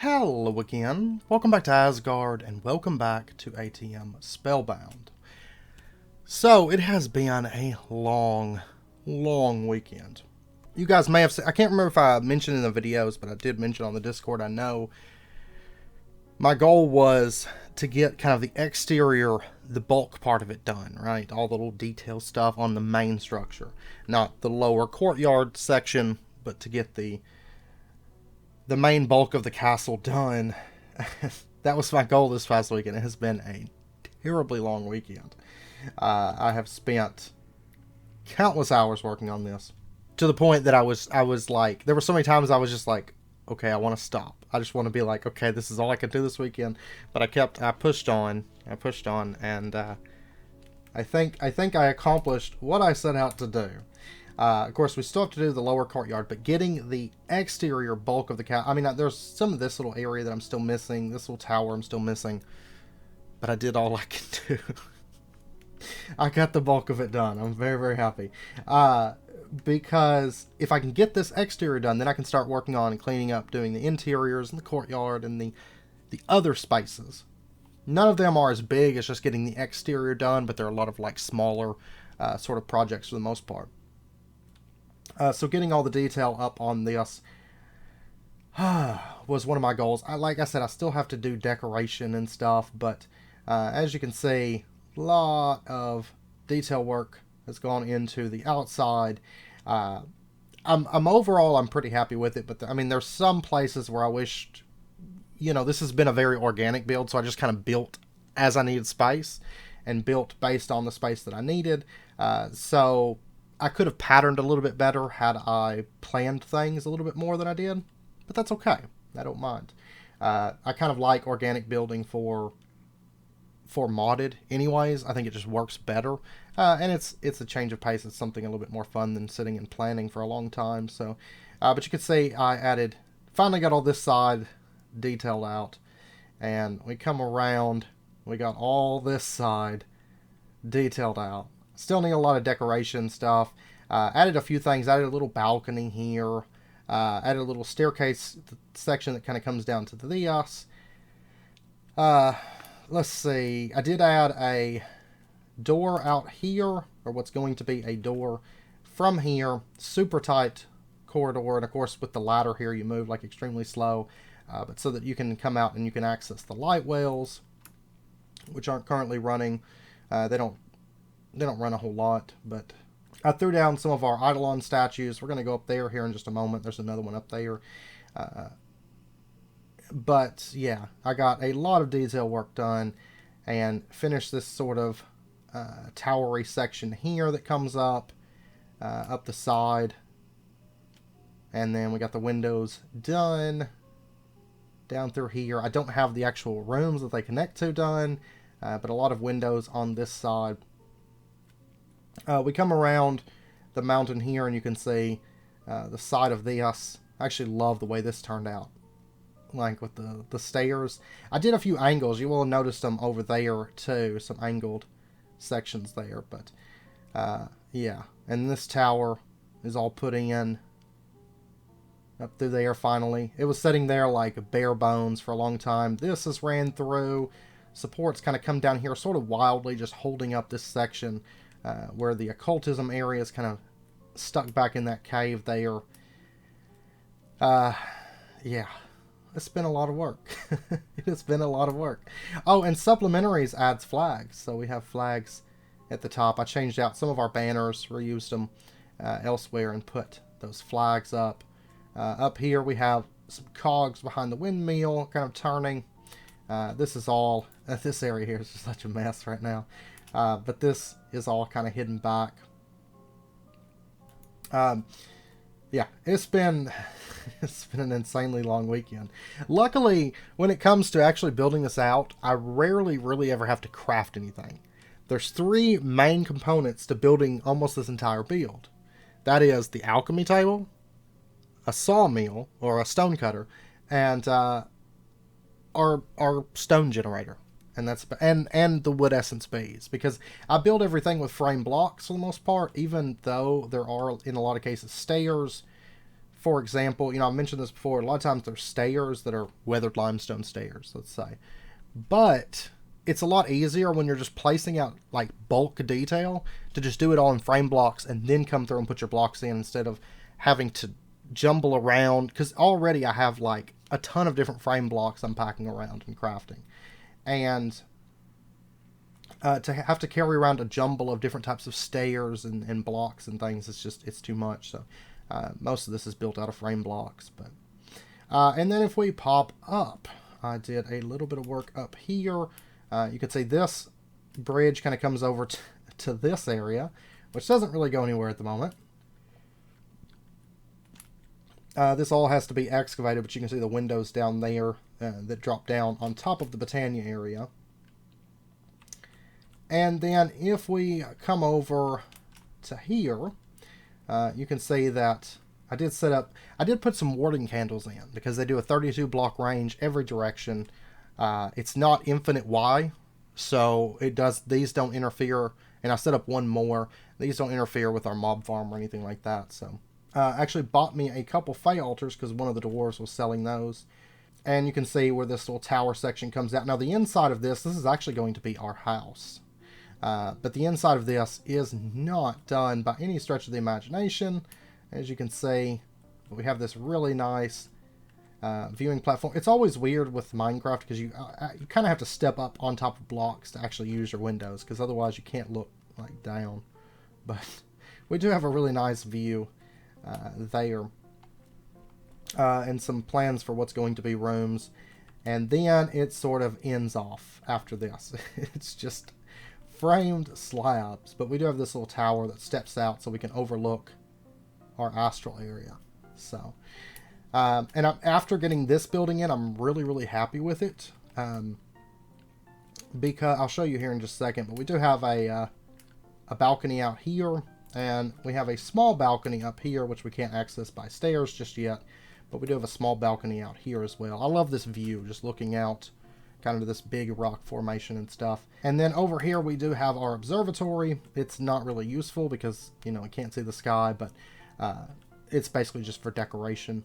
Hello again, welcome back to Asgard, and welcome back to ATM Spellbound. So, it has been a long weekend. You guys may have seen, I can't remember if I mentioned in the videos, but I did mention on the Discord, I know. My goal was to get kind of the exterior, the bulk part of it done, right? All the little detail stuff on the main structure. Not the lower courtyard section, but to get the main bulk of the castle done. That was my goal this past weekend. It has been a terribly long weekend. I have spent countless hours working on this, to the point that I was like, there were so many times I was just like, okay, I want to stop. I just want to be like, okay, this is all I can do this weekend. But I pushed on, and I think I accomplished what I set out to do. Of course, we still have to do the lower courtyard, but getting the exterior bulk of the castle. I mean, there's some of this little area that I'm still missing. This little tower I'm still missing. But I did all I can do. I got the bulk of it done. I'm very happy. Because if I can get this exterior done, then I can start working on and cleaning up, doing the interiors and the courtyard and the other spaces. None of them are as big as just getting the exterior done, but there are a lot of like smaller sort of projects for the most part. So getting all the detail up on this was one of my goals. Like I said, I still have to do decoration and stuff, but as you can see, a lot of detail work has gone into the outside. I'm overall, I'm pretty happy with it, but I mean, there's some places where I wished, this has been a very organic build, so I just kind of built as I needed space and built based on the space that I needed. So I could have patterned a little bit better had I planned things a little bit more than I did, but that's okay. I don't mind. I kind of like organic building for modded anyways. I think it just works better. And it's a change of pace. It's something a little bit more fun than sitting and planning for a long time. So, but you could see I finally got all this side detailed out, and we come around, we got all this side detailed out. Still need a lot of decoration stuff. Added a few things. Added a little balcony here. Added a little staircase section that kind of comes down to the dais. Let's see. I did add a door out here, or what's going to be a door from here. Super tight corridor, and of course with the ladder here you move like extremely slow, but so that you can come out and you can access the light wells, which aren't currently running. They don't run a whole lot, but I threw down some of our Eidolon statues. We're going to go up there here in just a moment. There's another one up there. But yeah, I got a lot of detail work done and finished this sort of towery section here that comes up the side. And then we got the windows done down through here. I don't have the actual rooms that they connect to done, but a lot of windows on this side. We come around the mountain here, and you can see the side of this. I actually love the way this turned out, like with the stairs. I did a few angles. You will have noticed them over there too, some angled sections there. But yeah, and this tower is all put in up through there finally. It was sitting there like bare bones for a long time. This has ran through. Supports kind of come down here sort of wildly, just holding up this section. Where the occultism area is kind of stuck back in that cave there. Yeah, it's been a lot of work. It's been a lot of work. Oh, and supplementaries adds flags. So we have flags at the top. I changed out some of our banners, reused them elsewhere, and put those flags up. Up here we have some cogs behind the windmill, kind of turning. This is all, this area here is just such a mess right now. But this is all kind of hidden back. Yeah, it's been an insanely long weekend. Luckily, when it comes to actually building this out, I rarely really ever have to craft anything. There's three main components to building almost this entire build. That is the alchemy table, a sawmill or a stone cutter, and our stone generator. And that's and the wood essence bees, because I build everything with frame blocks for the most part, even though there are in a lot of cases stairs for example, I mentioned this before, a lot of times there's stairs that are weathered limestone stairs, let's say. But it's a lot easier when you're just placing out like bulk detail to just do it all in frame blocks and then come through and put your blocks in instead of having to jumble around, because already I have like a ton of different frame blocks I'm packing around and crafting. And to have to carry around a jumble of different types of stairs and blocks and things, it's too much. So most of this is built out of frame blocks. But and then if we pop up, I did a little bit of work up here. You can see this bridge kind of comes over to this area, which doesn't really go anywhere at the moment. This all has to be excavated, but you can see the windows down there that drop down on top of the Britannia area. And then if we come over to here, you can see that I did put some warding candles in because they do a 32 block range every direction. It's not infinite Y, so these don't interfere, and I set up one more. These don't interfere with our mob farm or anything like that. So I actually bought me a couple Fey altars because one of the dwarves was selling those. And you can see where this little tower section comes out. Now the inside of this is actually going to be our house. But the inside of this is not done by any stretch of the imagination. As you can see, we have this really nice viewing platform. It's always weird with Minecraft because you kind of have to step up on top of blocks to actually use your windows, because otherwise you can't look like down. But we do have a really nice view there. And some plans for what's going to be rooms. And then it sort of ends off after this. It's just framed slabs, but we do have this little tower that steps out so we can overlook our astral area. So and after getting this building in, I'm really happy with it, because I'll show you here in just a second, but we do have a balcony out here, and we have a small balcony up here which we can't access by stairs just yet, but we do have a small balcony out here as well. I love this view, just looking out kind of this big rock formation and stuff. And then over here we do have our observatory. It's not really useful because, we can't see the sky, but it's basically just for decoration.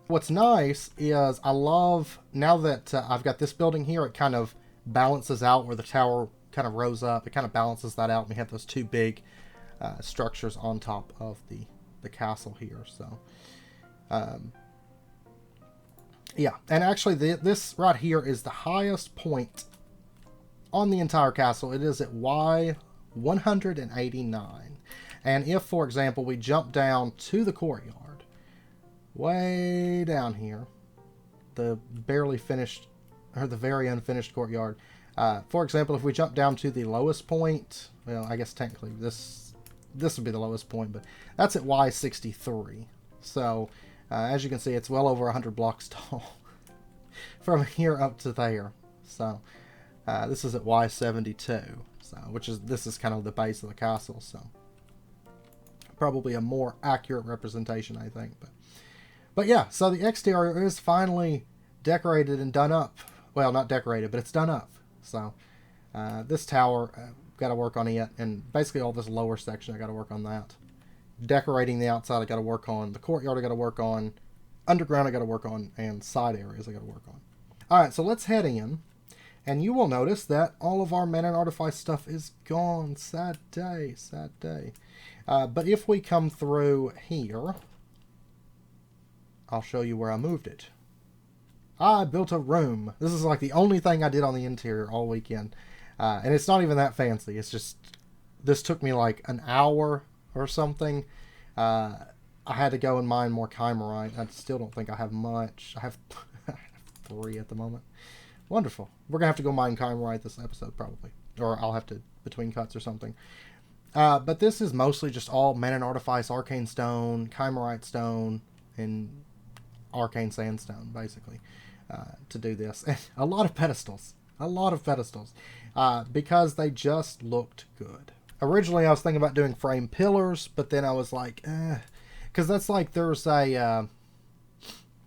What's nice is I love, now that I've got this building here, it kind of balances out where the tower kind of rose up. It kind of balances that out. We have those two big structures on top of the castle here. So yeah, and actually this right here is the highest point on the entire castle. It is at Y 189. And if, for example, we jump down to the courtyard, way down here, the barely finished, or the very unfinished courtyard, for example, if we jump down to the lowest point, well, I guess technically this would be the lowest point, but that's at Y 63. So as you can see, it's well over 100 blocks tall from here up to there. So this is at Y 72, so this is kind of the base of the castle. So probably a more accurate representation, I think. But yeah, so the exterior is finally decorated and done up. Well, not decorated, but it's done up. So this tower, got to work on it, and basically all this lower section, I got to work on that. Decorating the outside, I got to work on. The courtyard, I got to work on. Underground, I got to work on. And side areas, I got to work on. Alright, so let's head in. And you will notice that all of our mana and artifice stuff is gone. Sad day, sad day. But if we come through here, I'll show you where I moved it. I built a room. This is like the only thing I did on the interior all weekend. And it's not even that fancy. It's just, this took me like an hour or something. I had to go and mine more chimerite. I still don't think I have much. I have 3 at the moment. Wonderful. We're gonna have to go mine chimerite this episode probably, or I'll have to between cuts or something. But this is mostly just all mana and artifice, arcane stone, chimerite stone, and arcane sandstone basically to do this. And a lot of pedestals, because they just looked good. Originally, I was thinking about doing frame pillars, but then I was like, because that's like, there's a,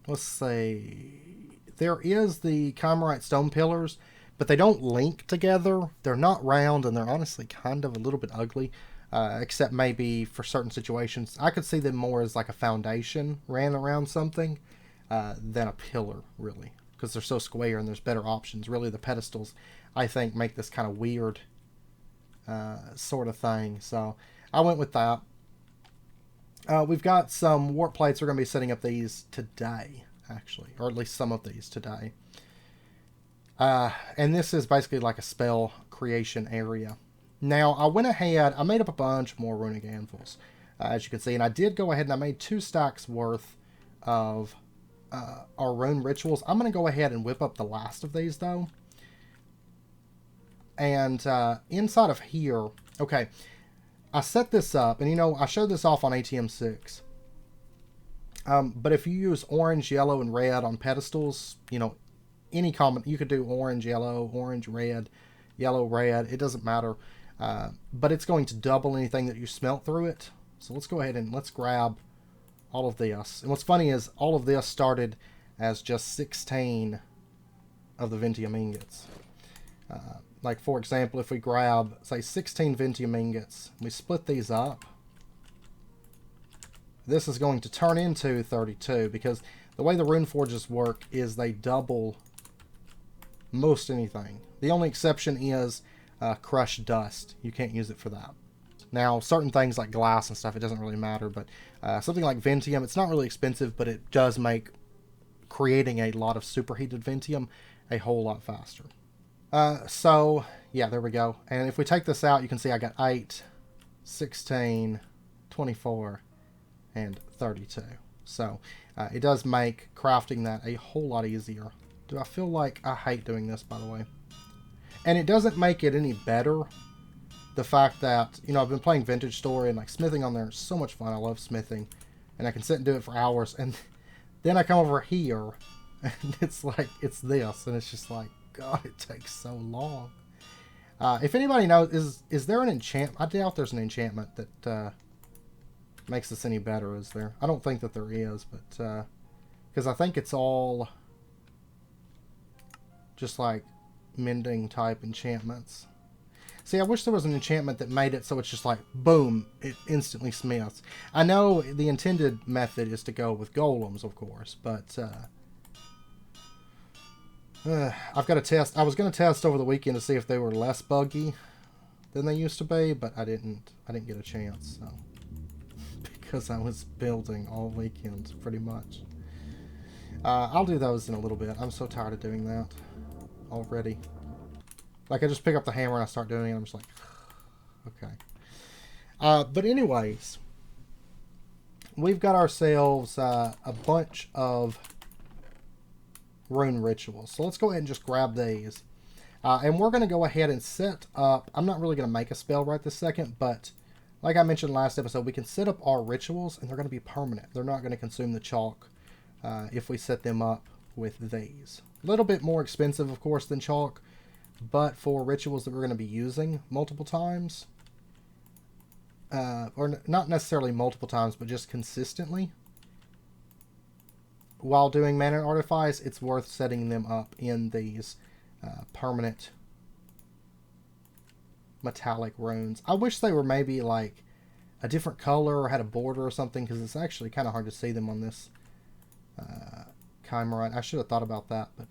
let's say, there is the chimerite stone pillars, but they don't link together. They're not round, and they're honestly kind of a little bit ugly. except maybe for certain situations. I could see them more as like a foundation ran around something than a pillar, really, because they're so square and there's better options. Really, the pedestals, I think, make this kind of weird sort of thing. So I went with that. We've got some warp plates. We're going to be setting up these today, actually, or at least some of these today. And this is basically like a spell creation area. Now, I went ahead, I made up a bunch more runic anvils, as you can see, and I did go ahead and I made 2 stacks worth of our Rune Rituals. I'm going to go ahead and whip up the last of these, though. And inside of here, okay, I set this up, and you know, I showed this off on ATM 6. But if you use orange, yellow, and red on pedestals, you know, any common, you could do orange, yellow, orange, red, yellow, red, it doesn't matter. But it's going to double anything that you smelt through it. So let's go ahead and let's grab all of this. And what's funny is all of this started as just 16 of the Ventium ingots. Like, for example, if we grab, say, 16 Ventium ingots, we split these up, this is going to turn into 32, because the way the rune forges work is they double most anything. The only exception is crushed dust. You can't use it for that. Now, certain things like glass and stuff, it doesn't really matter, but something like Ventium, it's not really expensive, but it does make creating a lot of superheated Ventium a whole lot faster. So, yeah, there we go. And if we take this out, you can see I got 8, 16, 24, and 32. So, it does make crafting that a whole lot easier. Do I feel like I hate doing this, by the way? And it doesn't make it any better. The fact that, you know, I've been playing Vintage Story and like smithing on there is so much fun. I love smithing. And I can sit and do it for hours. And then I come over here and it's like, it's this. And it's just like, God, it takes so long. If anybody knows, is there an enchantment? I doubt there's an enchantment that makes this any better, is there? I don't think that there is, but because I think it's all just like mending type enchantments. See, I wish there was an enchantment that made it so it's just like, boom, it instantly smiths. I know the intended method is to go with golems, of course, but I've got to test. I was going to test over the weekend to see if they were less buggy than they used to be, but I didn't get a chance, so. Because I was building all weekend, pretty much. I'll do those in a little bit. I'm so tired of doing that already. Like, I just pick up the hammer and I start doing it, and I'm just like, okay. But anyways, we've got ourselves a bunch of Rune Rituals. So let's go ahead and just grab these. And we're going to go ahead and set up, I'm not really going to make a spell right this second, but like I mentioned last episode, we can set up our rituals and they're going to be permanent. They're not going to consume the chalk if we set them up with these. A little bit more expensive, of course, than chalk, but for rituals that we're going to be using multiple times, or not necessarily multiple times, but just consistently, while doing mana and artifice, it's worth setting them up in these permanent metallic runes. I wish they were maybe like a different color or had a border or something, because it's actually kind of hard to see them on this Chimerite. I should have thought about that, but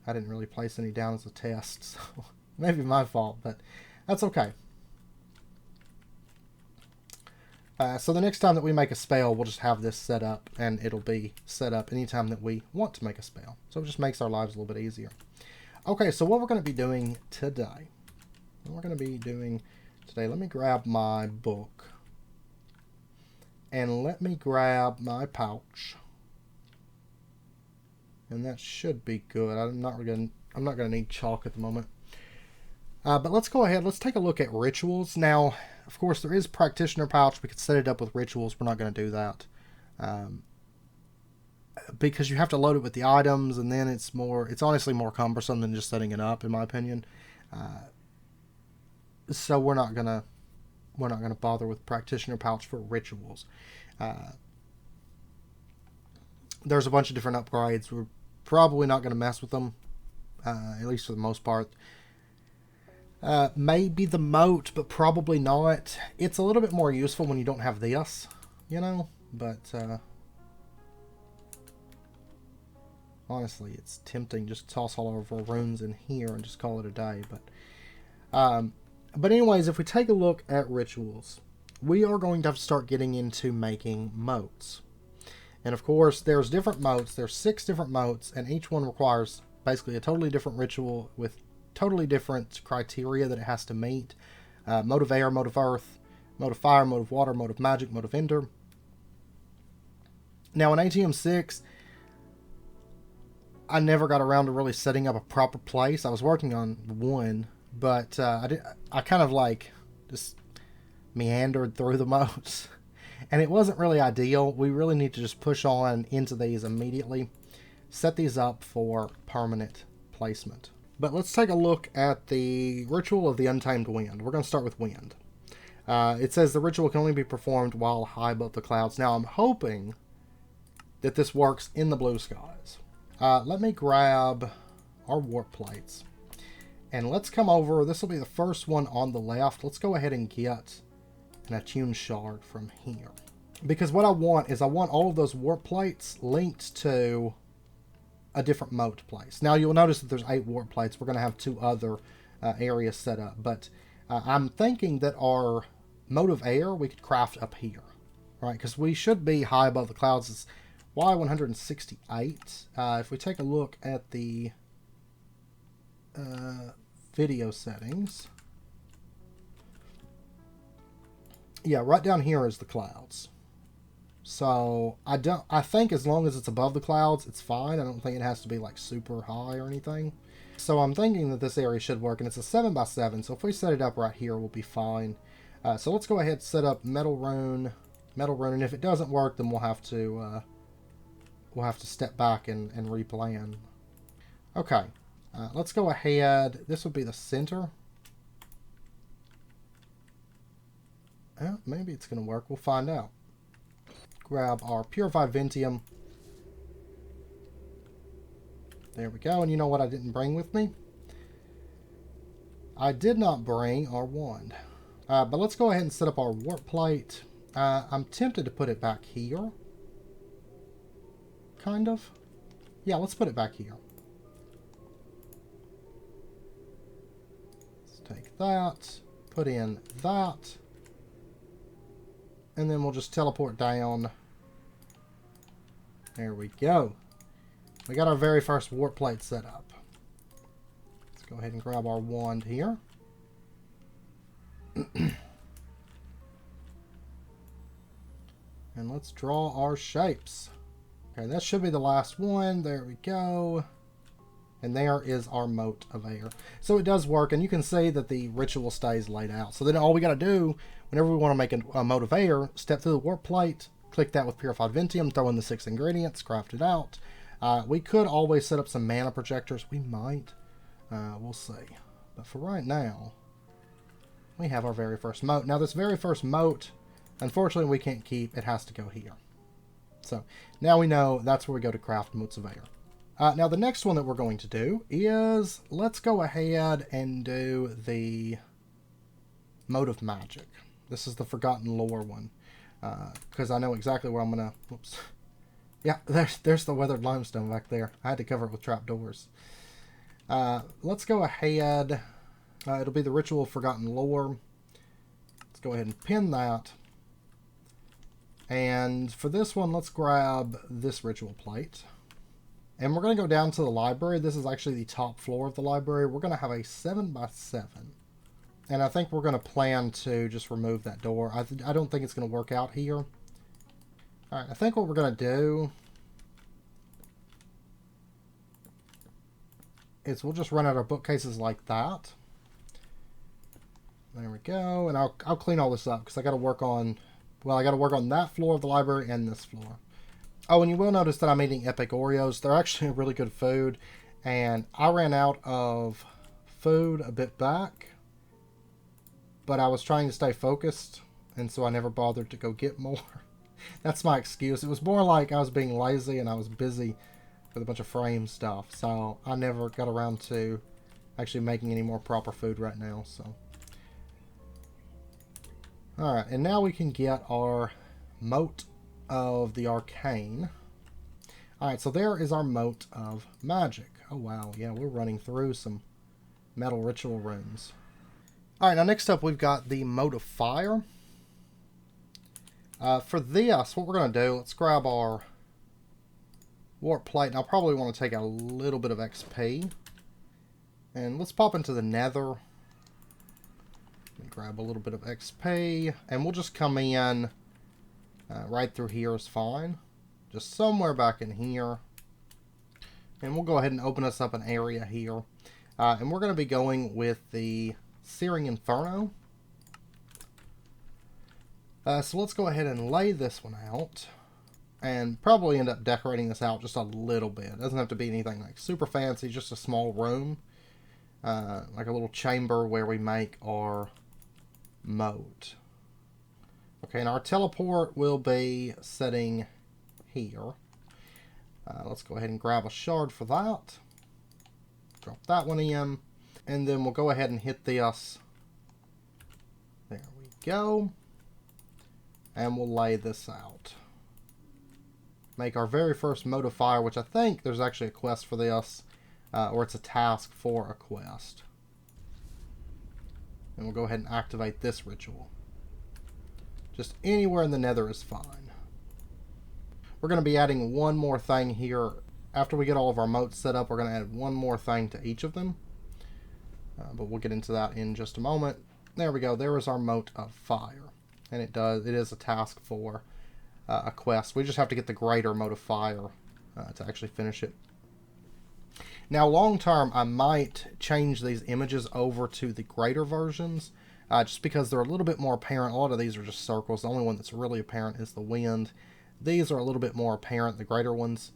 I didn't really place any down as a test, so maybe my fault, but that's okay. So the next time that we make a spell, we'll just have this set up, and it'll be set up anytime that we want to make a spell. So it just makes our lives a little bit easier. Okay, so what we're going to be doing today. Let me grab my book. And let me grab my pouch. And that should be good. I'm not going to need chalk at the moment. But let's go ahead. Let's take a look at rituals. Now, of course, there is practitioner pouch. We could set it up with rituals. We're not going to do that. Because you have to load it with the items, and then it's honestly more cumbersome than just setting it up, in my opinion. So we're not gonna bother with practitioner pouch for rituals. There's a bunch of different upgrades. We're probably not going to mess with them, at least for the most part. Maybe the moat, but probably not. It's a little bit more useful when you don't have this, you know? But, honestly, it's tempting just to toss all of our runes in here and just call it a day. But anyways, if we take a look at rituals, we are going to have to start getting into making motes. And of course, there's different motes. There's 6 different motes, and each one requires basically a totally different ritual with totally different criteria that it has to meet. Moat of Air, Moat of Earth, Moat of Fire, Moat of Water, Moat of Magic, Moat of Ender. Now in ATM 6, I never got around to really setting up a proper place. I was working on one, but I kind of like just meandered through the moats. And it wasn't really ideal. We really need to just push on into these immediately. Set these up for permanent placement. But let's take a look at the ritual of the Untamed Wind. We're going to start with wind. It says the ritual can only be performed while high above the clouds. Now I'm hoping that this works in the blue skies. Let me grab our warp plates. And let's come over. This will be the first one on the left. Let's go ahead and get an attune shard from here. Because what I want is I want all of those warp plates linked to a different moat place. Now you'll notice that there's 8 warp plates. We're going to have 2 other areas set up. But I'm thinking that our Moat of Air we could craft up here. Right? Because we should be high above the clouds. It's Y168. If we take a look at the video settings. Yeah, right down here is the clouds. So I think as long as it's above the clouds, it's fine. I don't think it has to be like super high or anything. So I'm thinking that this area should work, and it's a 7x7. So if we set it up right here, we'll be fine. So let's go ahead and set up metal rune, and if it doesn't work, then we'll have to step back and replan. Okay, let's go ahead. This would be the center. Maybe it's going to work. We'll find out. Grab our Purified Ventium. There we go. And you know what I didn't bring with me? I did not bring our wand. But let's go ahead and set up our warp plate. I'm tempted to put it back here. Kind of. Yeah, let's put it back here. Let's take that. Put in that. And then we'll just teleport down. There we go. We got our very first warp plate set up. Let's go ahead and grab our wand here. And let's draw our shapes. Okay, that should be the last one. There we go. And there is our Moat of Air. So it does work, and you can see that the ritual stays laid out. So then all we got to do, whenever we want to make a Moat of Air, step through the warp plate, click that with Purified Ventium, throw in the 6 ingredients, craft it out. We could always set up some mana projectors. We might. We'll see. But for right now, we have our very first moat. Now this very first moat, unfortunately we can't keep. It has to go here. So now we know that's where we go to craft Moats of Air. Now the next one that we're going to do is, let's go ahead and do the Moat of Magic. This is the Forgotten Lore one, because I know exactly where I'm going to, whoops. Yeah, there's the weathered limestone back there. I had to cover it with trapdoors. Let's go ahead, it'll be the Ritual of Forgotten Lore. Let's go ahead and pin that. And for this one, let's grab this ritual plate. And we're going to go down to the library. This is actually the top floor of the library. We're going to have a 7x7. And I think we're going to plan to just remove that door. I don't think it's going to work out here. Alright, I think what we're going to do is we'll just run out our bookcases like that. There we go. And I'll clean all this up because I got to work on, well, I got to work on that floor of the library and this floor. Oh, and you will notice that I'm eating Epic Oreos. They're actually really good food. And I ran out of food a bit back. But I was trying to stay focused. And so I never bothered to go get more. That's my excuse. It was more like I was being lazy and I was busy with a bunch of frame stuff. So I never got around to actually making any more proper food right now, so. Alright, and now we can get our Moat of the Arcane. Alright, so there is our Moat of Magic. Oh wow, yeah, we're running through some metal ritual runes. Alright, now next up we've got the Moat of Fire. For this, what we're going to do, let's grab our warp plate. And I'll probably want to take a little bit of XP. And let's pop into the nether. Grab a little bit of XP. And we'll just come in right through here is fine. Just somewhere back in here. And we'll go ahead and open us up an area here. And we're going to be going with the Searing Inferno. So let's go ahead and lay this one out. And probably end up decorating this out just a little bit. It doesn't have to be anything like super fancy, just a small room. Like a little chamber where we make our moat. Okay, and our teleport will be setting here. Let's go ahead and grab a shard for that. Drop that one in. And then we'll go ahead and hit this. There we go. And we'll lay this out. Make our very first Moat of Fire, which I think there's actually a quest for this. Or it's a task for a quest. And we'll go ahead and activate this ritual. Just anywhere in the nether is fine. We're going to be adding one more thing here. After we get all of our moats set up, we're going to add one more thing to each of them. But we'll get into that in just a moment. There we go. There is our Moat of Fire. And it is a task for a quest. We just have to get the greater Moat of Fire to actually finish it. Now, long term, I might change these images over to the greater versions, just because they're a little bit more apparent. A lot of these are just circles. The only one that's really apparent is the wind. These are a little bit more apparent, the greater ones.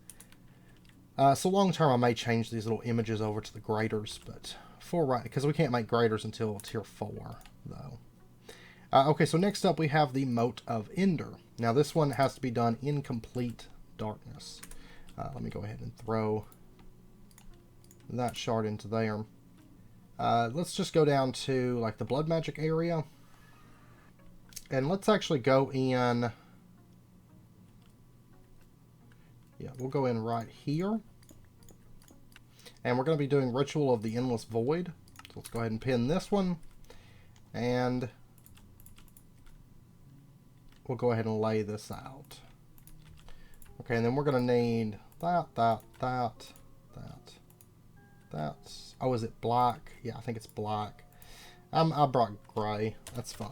So long term, I may change these little images over to the graders, but for right, because we can't make graders until tier 4, though. Okay, so next up we have the Moat of Ender. Now this one has to be done in complete darkness. Let me go ahead and throw that shard into there. Let's just go down to like the blood magic area. And let's actually go in. Yeah, we'll go in right here. And we're going to be doing Ritual of the Endless Void. So let's go ahead and pin this one. And we'll go ahead and lay this out. Okay, and then we're going to need that. Oh, is it black? Yeah, I think it's black. I brought gray. That's fine.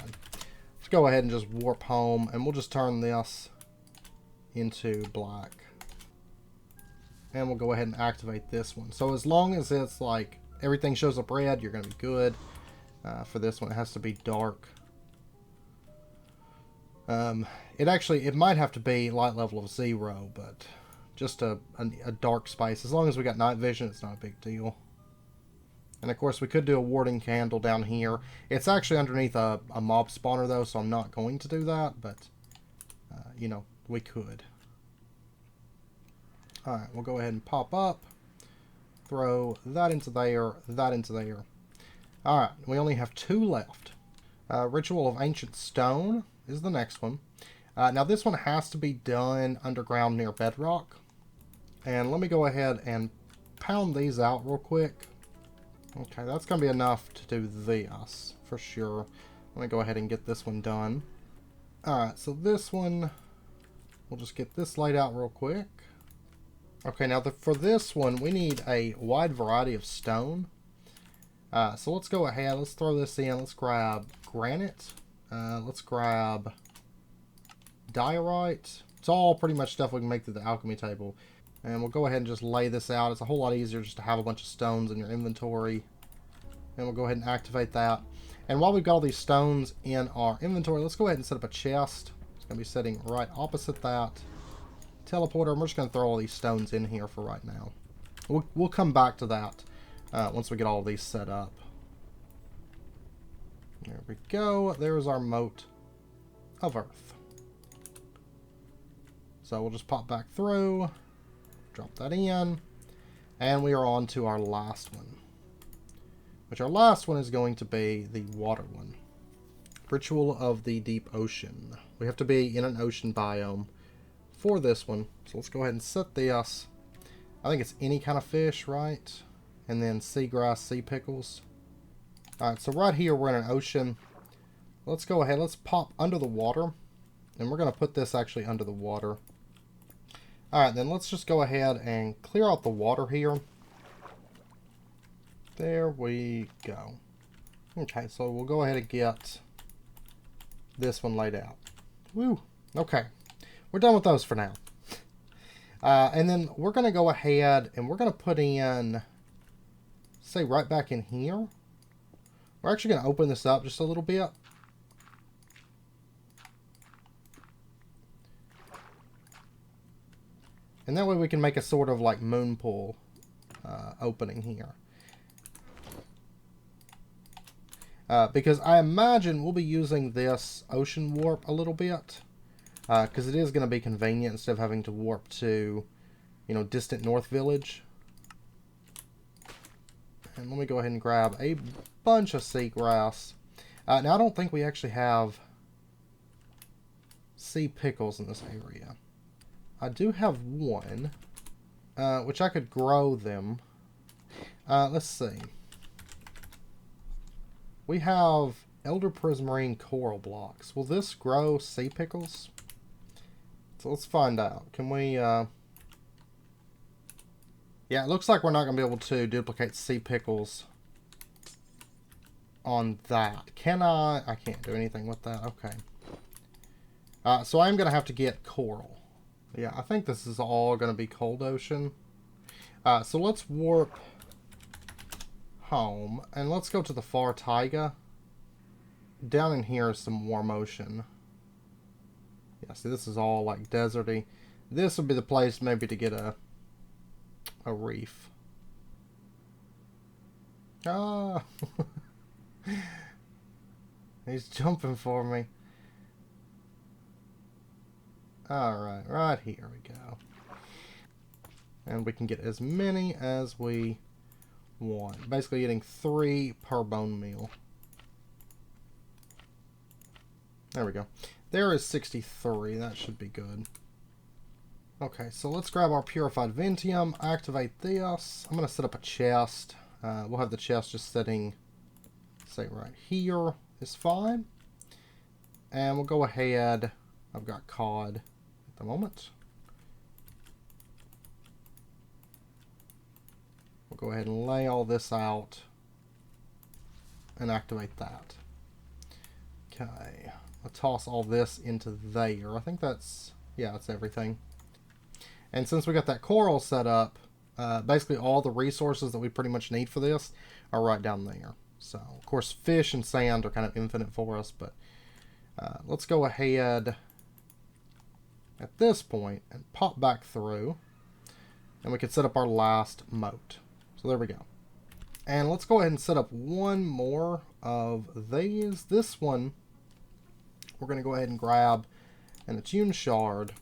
Let's go ahead and just warp home, and we'll just turn this into black. And we'll go ahead and activate this one. So as long as it's like everything shows up red, you're going to be good. For this one, it has to be dark. It might have to be light level of 0, but just a dark space. As long as we got night vision, it's not a big deal. And of course, we could do a warding candle down here. It's actually underneath a mob spawner, though, so I'm not going to do that, but, you know, we could. Alright, we'll go ahead and pop up. Throw that into there, that into there. Alright, we only have 2 left. Ritual of Ancient Stone is the next one. Now this one has to be done underground near bedrock. And let me go ahead and pound these out real quick. Okay, that's going to be enough to do this, for sure. Let me go ahead and get this one done. Alright, so this one, we'll just get this laid out real quick. Okay, now for this one, we need a wide variety of stone. So let's go ahead, let's throw this in, let's grab granite, let's grab diorite. It's all pretty much stuff we can make through the alchemy table. And we'll go ahead and just lay this out. It's a whole lot easier just to have a bunch of stones in your inventory. And we'll go ahead and activate that. And while we've got all these stones in our inventory, let's go ahead and set up a chest. It's going to be sitting right opposite that teleporter. And we're just going to throw all these stones in here for right now. We'll come back to that once we get all of these set up. There we go. There's our Moat of Earth. So we'll just pop back through. Drop that in. And we are on to our last one. which our last one is going to be the water one. Ritual of the Deep Ocean. We have to be in an ocean biome for this one. So let's go ahead and set this. I think it's any kind of fish, right? And then seagrass, sea pickles. Alright, so right here we're in an ocean. Let's go ahead, let's pop under the water. And we're going to put this actually under the water. Alright, then let's just go ahead and clear out the water here. There we go. Okay, so we'll go ahead and get this one laid out. Woo! Okay, we're done with those for now. And then we're going to go ahead and we're going to put in, say, right back in here. We're actually going to open this up just a little bit. And that way we can make a sort of like moon pool opening here. Because I imagine we'll be using this ocean warp a little bit. Because it is going to be convenient instead of having to warp to, you know, distant North Village. And let me go ahead and grab a bunch of seagrass. Now I don't think we actually have sea pickles in this area. I do have one, which I could grow them. Let's see. We have Elder Prismarine coral blocks. Will this grow sea pickles? So let's find out. Can we, yeah, it looks like we're not going to be able to duplicate sea pickles on that. Can I? I can't do anything with that. Okay. So I'm going to have to get coral. Yeah, I think this is all going to be cold ocean. So let's warp home. And let's go to the far taiga. Down in here is some warm ocean. Yeah, see, this is all like deserty. This would be the place maybe to get a reef. Ah! He's jumping for me. Alright, right here we go. And we can get as many as we want. Basically getting 3 per bone meal. There we go. There is 63. That should be good. Okay, so let's grab our Purified Ventium, activate this. I'm going to set up a chest. We'll have the chest just sitting, say, right here is fine. And we'll go ahead. I've got cod at the moment. We'll go ahead and lay all this out and activate that. Okay. I'll toss all this into there. I think that's, yeah, that's everything. And since we got that coral set up, basically all the resources that we pretty much need for this are right down there. So, of course, fish and sand are kind of infinite for us, but let's go ahead at this point and pop back through. And we can set up our last moat. So there we go. And let's go ahead and set up one more of these. This one, we're going to go ahead and grab an attune shard.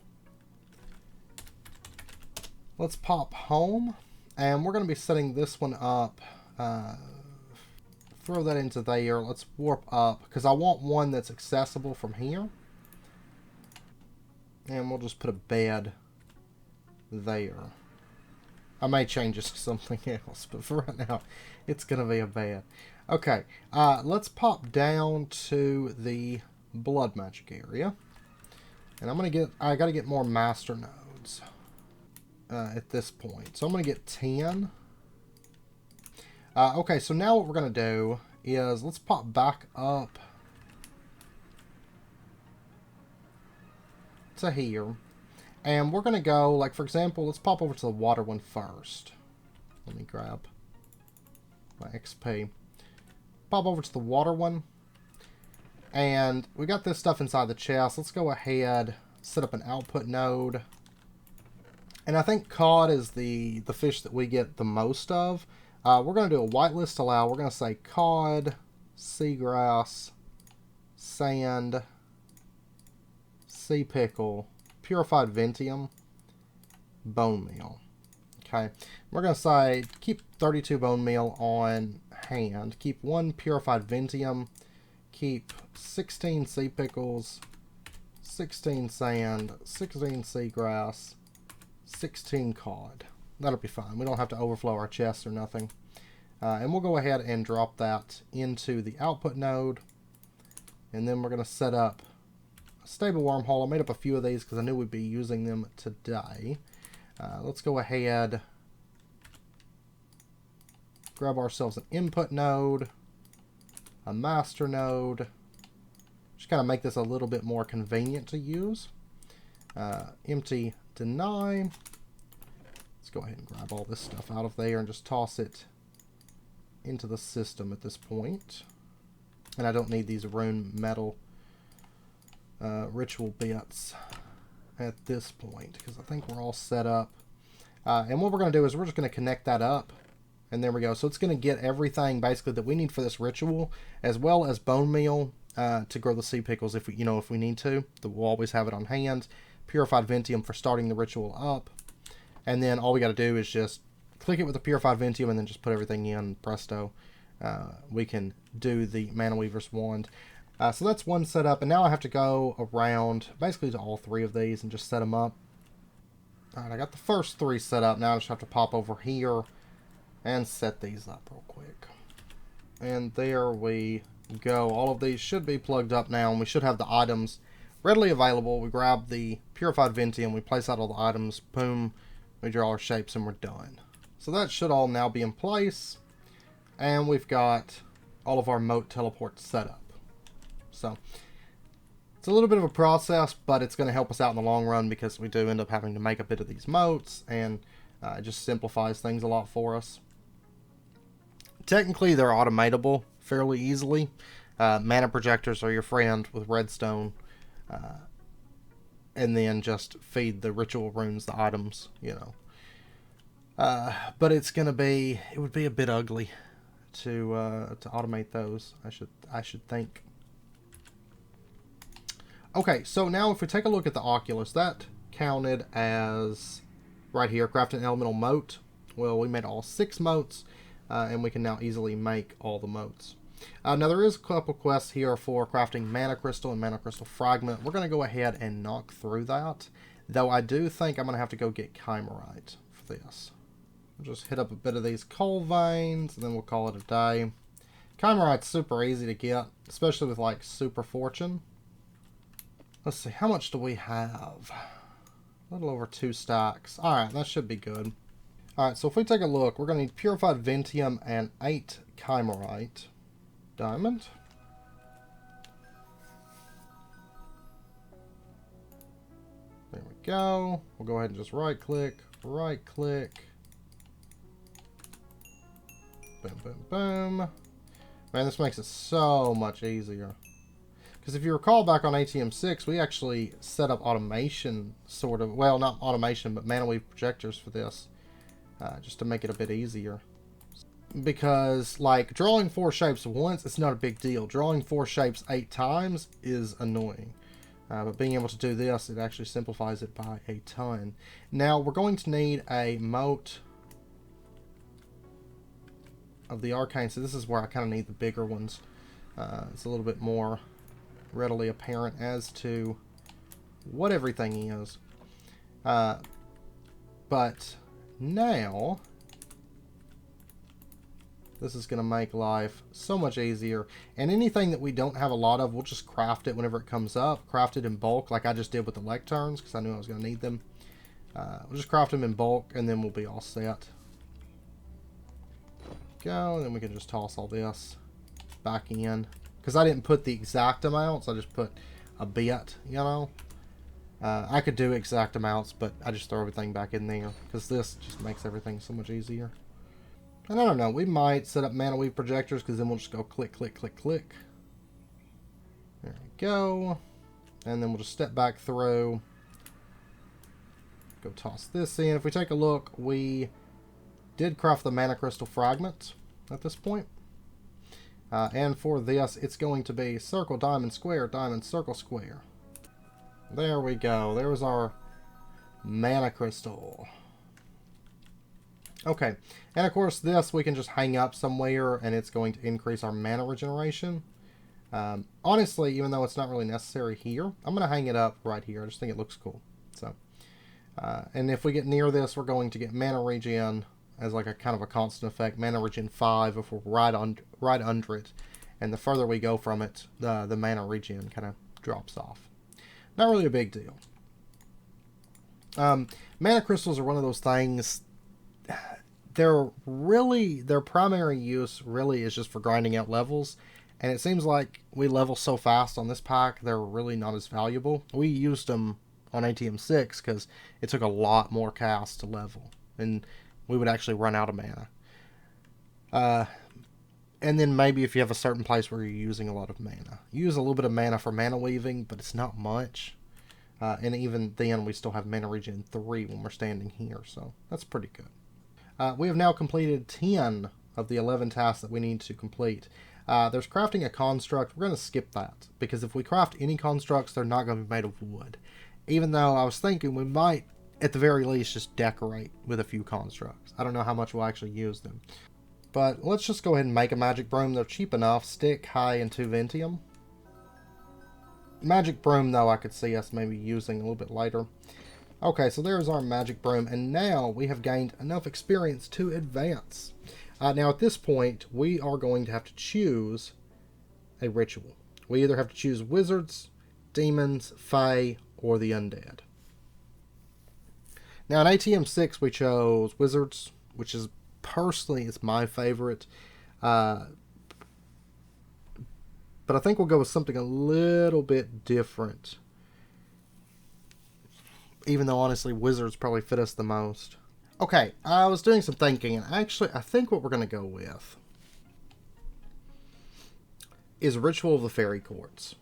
Let's pop home. And we're going to be setting this one up. Throw that into there. Let's warp up, because I want one that's accessible from here. And we'll just put a bed there. I may change this to something else, but for right now, it's going to be a bed. Okay, let's pop down to the blood magic area. And I got to get more master nodes at this point. So I'm going to get 10. Okay, so now what we're going to do is let's pop back up to here. And we're going to go, like, for example, let's pop over to the water one first. Let me grab my XP. Pop over to the water one. And we got this stuff inside the chest. Let's go ahead, set up an output node. And I think cod is the fish that we get the most of. We're going to do a whitelist allow. We're going to say cod, seagrass, sand, sea pickle, purified ventium, bone meal. Okay, we're going to say keep 32 bone meal on hand. Keep 1 purified ventium. Keep 16 sea pickles, 16 sand, 16 seagrass, 16 cod. That'll be fine. We don't have to overflow our chests or nothing. And we'll go ahead and drop that into the output node. And then we're going to set up a stable wormhole. I made up a few of these because I knew we'd be using them today. Let's go ahead, grab ourselves an input node, a master node. Just kind of make this a little bit more convenient to use. Empty deny. Let's go ahead and grab all this stuff out of there and just toss it into the system at this point. And I don't need these rune metal ritual bits at this point because I think we're all set up. And what we're going to do is we're just going to connect that up. And there we go. So it's going to get everything basically that we need for this ritual, as well as bone meal to grow the sea pickles if we, if we need to. We'll always have it on hand. Purified ventium for starting the ritual up. And then all we got to do is just click it with the purified ventium and then just put everything in. Presto. We can do the Mana Weaver's wand. So that's one setup, and now I have to go around basically to all 3 of these and just set them up. Alright, I got the first 3 set up. Now I just have to pop over here and set these up real quick. And there we go. All of these should be plugged up now, and we should have the items readily available. We grab the purified ventium, we place out all the items, boom, we draw our shapes, and we're done. So that should all now be in place. And we've got all of our moat teleports set up. So it's a little bit of a process, but it's going to help us out in the long run because we do end up having to make a bit of these moats, and it just simplifies things a lot for us. Technically, they're automatable fairly easily. Mana projectors are your friend with redstone, and then just feed the ritual runes the items, But it's going to be, it would be a bit ugly to automate those, I should think. Okay, so now if we take a look at the Oculus, that counted as right here, craft an elemental mote. Well, we made all 6 motes, and we can now easily make all the motes. Now there is a couple quests here for crafting mana crystal and mana crystal fragment. We're going to go ahead and knock through that, though I do think I'm going to have to go get chimerite for this. We'll just hit up a bit of these coal veins, and then we'll call it a day. Chimerite's super easy to get, especially with like super fortune. Let's see, how much do we have? A little over 2 stacks. Alright, that should be good. Alright, so if we take a look, we're going to need purified ventium and 8 chimerite. Diamond. There we go. We'll go ahead and just right click. Boom, boom, boom. Man, this makes it so much easier. Because if you recall back on ATM 6, we actually set up automation, sort of. Well, not automation, but Mana Weave projectors for this. Just to make it a bit easier. Because, like, drawing 4 shapes once, it's not a big deal. Drawing 4 shapes 8 times is annoying. But being able to do this, it actually simplifies it by a ton. Now, we're going to need a mote of the arcane. So this is where I kind of need the bigger ones. It's a little bit more readily apparent as to what everything is. But now this is going to make life so much easier. And anything that we don't have a lot of, we'll just craft it whenever it comes up. Craft it in bulk like I just did with the lecterns because I knew I was going to need them. We'll just craft them in bulk and then we'll be all set. Go, and then we can just toss all this back in. Because I didn't put the exact amounts, I just put a bit, I could do exact amounts, but I just throw everything back in there. Because this just makes everything so much easier. And I don't know, we might set up Mana Weave projectors, because then we'll just go click, click, click, click. There we go. And then we'll just step back through. Go toss this in. If we take a look, we did craft the Mana Crystal Fragment at this point. And for this, it's going to be circle, diamond, square, diamond, circle, square. There we go. There was our Mana Crystal. Okay, and of course this we can just hang up somewhere and it's going to increase our mana regeneration. Honestly, even though it's not really necessary here, I'm going to hang it up right here. I just think it looks cool. So, and if we get near this, we're going to get mana regen as like a kind of a constant effect. Mana regen 5 if we're right under it. And the further we go from it, the mana regen kind of drops off. Not really a big deal. Mana crystals are one of those things. Their primary use really is just for grinding out levels, and it seems like we level so fast on this pack they're really not as valuable. We used them on ATM 6 because it took a lot more casts to level, and we would actually run out of mana. And then maybe if you have a certain place where you're using a lot of mana, you use a little bit of mana for mana weaving, but it's not much. And even then, we still have mana regen 3 when we're standing here, so that's pretty good. We have now completed 10 of the 11 tasks that we need to complete. There's crafting a construct. We're going to skip that, because if we craft any constructs, they're not going to be made of wood. Even though I was thinking we might, at the very least, just decorate with a few constructs. I don't know how much we'll actually use them. But let's just go ahead and make a magic broom. They're cheap enough. Stick, high, and 2 Ventium. Magic broom, though, I could see us maybe using a little bit later. Okay, so there's our magic broom, and now we have gained enough experience to advance. Now, at this point, we are going to have to choose a ritual. We either have to choose wizards, demons, fae, or the undead. Now, in ATM 6, we chose wizards, which is, personally, it's my favorite. But I think we'll go with something a little bit different. Even though, honestly, wizards probably fit us the most. Okay, I was doing some thinking, and actually, I think what we're going to go with is Ritual of the Fairy Quartz.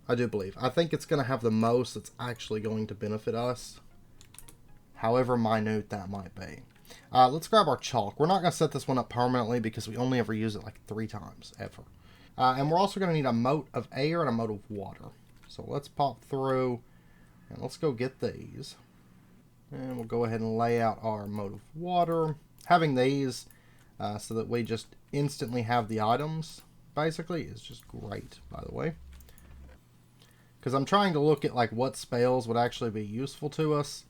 I do believe. I think it's going to have the most that's actually going to benefit us, however minute that might be. Let's grab our chalk. We're not going to set this one up permanently because we only ever use it like 3 times, ever. And we're also going to need a mote of air and a mote of water. So let's pop through. And let's go get these. And we'll go ahead and lay out our mote of water. Having these so that we just instantly have the items, basically, is just great, by the way. Because I'm trying to look at like what spells would actually be useful to us.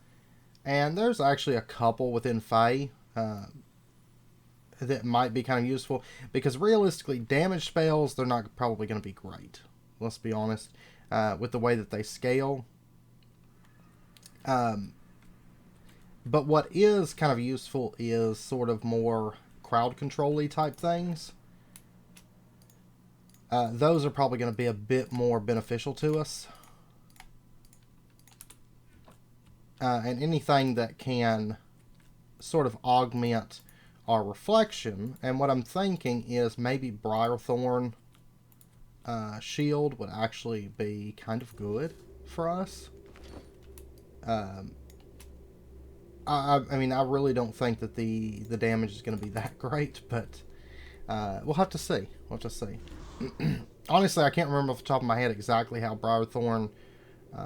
And there's actually a couple within Fae that might be kind of useful. Because realistically, damage spells, they're not probably going to be great. Let's be honest. With the way that they scale. But what is kind of useful is sort of more crowd control-y type things. Those are probably going to be a bit more beneficial to us. And anything that can sort of augment our reflection. And what I'm thinking is maybe Briarthorn shield would actually be kind of good for us. I mean, I really don't think that the damage is going to be that great, but we'll have to see. We'll have to see. Honestly, I can't remember off the top of my head exactly how Briarthorn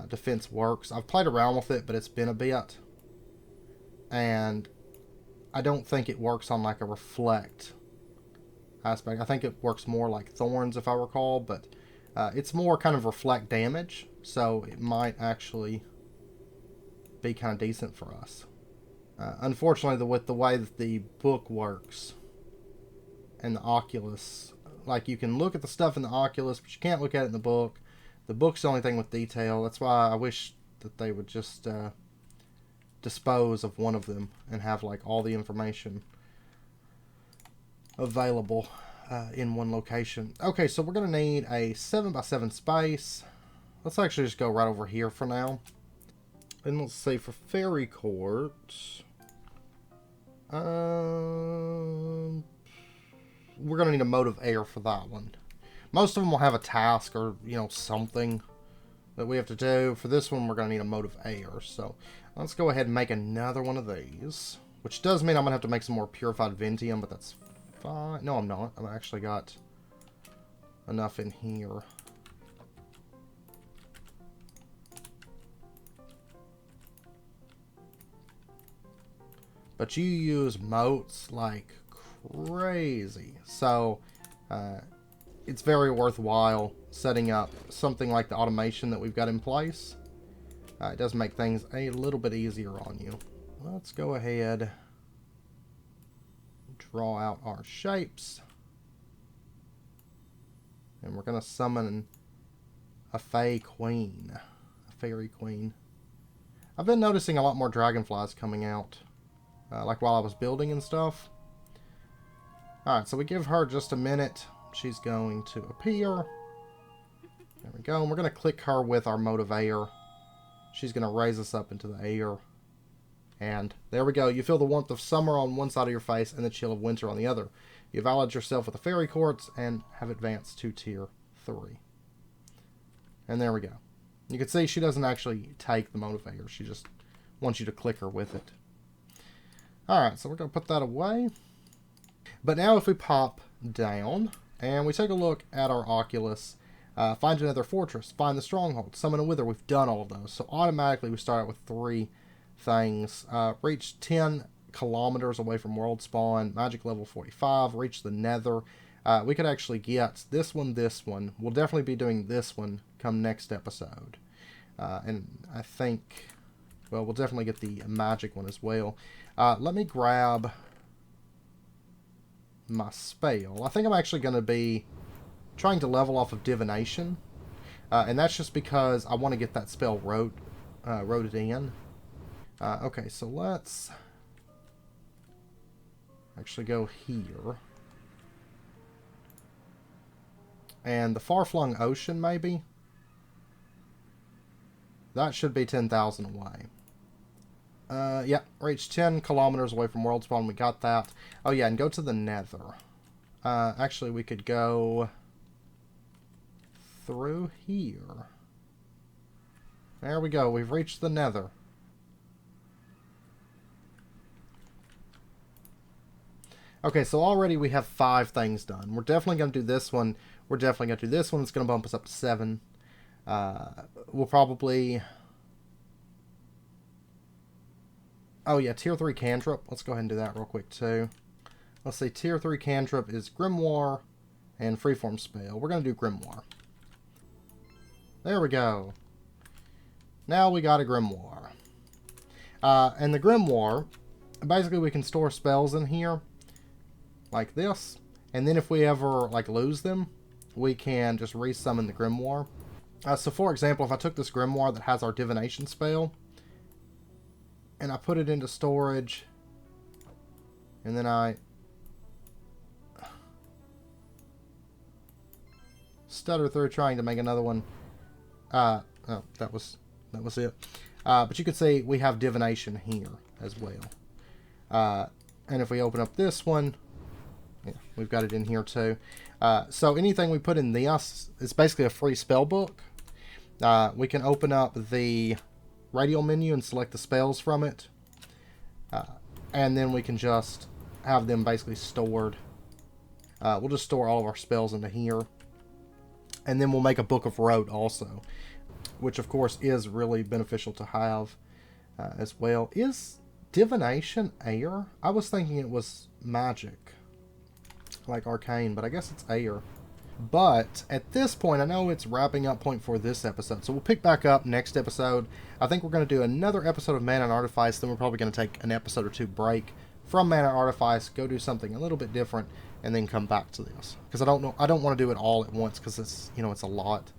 defense works. I've played around with it, but it's been a bit. And I don't think it works on like a reflect aspect. I think it works more like thorns, if I recall, but it's more kind of reflect damage, so it might actually be kind of decent for us. Unfortunately, with the way that the book works and the Oculus, like you can look at the stuff in the Oculus, but you can't look at it in the book. The book's the only thing with detail. That's why I wish that they would just dispose of one of them and have like all the information available in one location. Okay, so we're going to need a 7x7 space. Let's actually just go right over here for now. And let's see, for Fairy Quartz, we're going to need a mote of air for that one. Most of them will have a task or, you know, something that we have to do. For this one, we're going to need a mote of air. So let's go ahead and make another one of these. Which does mean I'm going to have to make some more purified Ventium, but that's fine. No, I'm not. I've actually got enough in here. but you use motes like crazy. So it's very worthwhile setting up something like the automation that we've got in place. It does make things a little bit easier on you. Let's go ahead, draw out our shapes, and we're going to summon a fairy queen. I've been noticing a lot more dragonflies coming out, like while I was building and stuff. Alright, so we give her just a minute. She's going to appear. There we go. And we're going to click her with our Moat of Ender. She's going to raise us up into the air. And there we go. You feel the warmth of summer on one side of your face and the chill of winter on the other. You've allied yourself with a fairy quartz and have advanced to tier 3. And there we go. You can see she doesn't actually take the Moat of Ender. She just wants you to click her with it. Alright, so we're going to put that away. But now if we pop down and we take a look at our Oculus, find another fortress, find the stronghold, summon a wither. We've done all of those. So automatically we start out with 3 things. Reach 10 kilometers away from world spawn, magic level 45, reach the nether. We could actually get this one. We'll definitely be doing this one come next episode. And I think, well, we'll definitely get the magic one as well. Let me grab my spell. I think I'm actually going to be trying to level off of divination. And that's just because I want to get that spell roted in. Okay, so let's actually go here. And the far-flung ocean, maybe? That should be 10,000 away. Yeah, reach 10 kilometers away from world spawn. We got that. Oh, yeah, and go to the nether. Actually, we could go through here. There we go. We've reached the nether. Okay, so already we have 5 things done. We're definitely going to do this one. We're definitely going to do this one. It's going to bump us up to 7. We'll probably... Oh yeah, tier 3 cantrip. Let's go ahead and do that real quick too. Let's see, tier 3 cantrip is Grimoire and freeform spell. We're going to do Grimoire. There we go. Now we got a Grimoire. And the Grimoire, basically we can store spells in here like this. And then if we ever like lose them, we can just resummon the Grimoire. So for example, if I took this Grimoire that has our divination spell, and I put it into storage, and then I stutter through trying to make another one. Oh, that was it. But you can see we have divination here as well. And if we open up this one, yeah, we've got it in here too. So anything we put in this, it's basically a free spell book. We can open up the radial menu and select the spells from it, and then we can just have them basically stored. We'll just store all of our spells into here, and then we'll make a book of rote also, which of course is really beneficial to have as well. Is divination air? I was thinking it was magic, like arcane, but I guess it's air. But at this point, I know it's wrapping up point for this episode, so we'll pick back up next episode. I think we're going to do another episode of Mana and Artifice, then we're probably going to take an episode or 2 break from Mana and Artifice, go do something a little bit different, and then come back to this. Because I don't want to do it all at once, because it's, you know, it's a lot.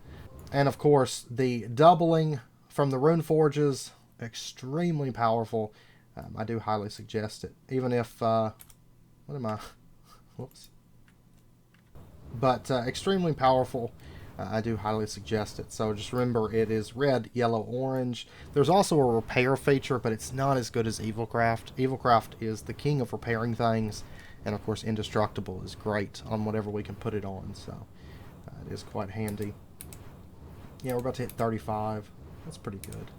And of course, the doubling from the Rune Forges, extremely powerful. I do highly suggest it, even if, what am I, whoops. But extremely powerful. I do highly suggest it. So just remember, it is red, yellow, orange. There's also a repair feature, but it's not as good as Evilcraft. Evilcraft is the king of repairing things. And of course, Indestructible is great on whatever we can put it on. So it is quite handy. Yeah, we're about to hit 35. That's pretty good.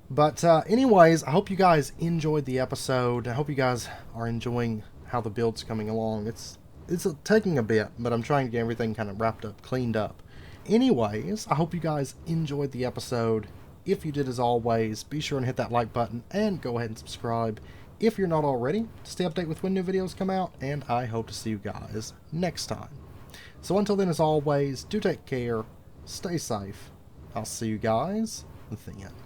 But anyways, I hope you guys enjoyed the episode. I hope you guys are enjoying how the build's coming along. It's taking a bit, but I'm trying to get everything kind of wrapped up, cleaned up. Anyways, I hope you guys enjoyed the episode. If you did, as always, be sure and hit that like button and go ahead and subscribe if you're not already to stay updated with when new videos come out, and I hope to see you guys next time. So until then, as always, do take care, stay safe. I'll see you guys then.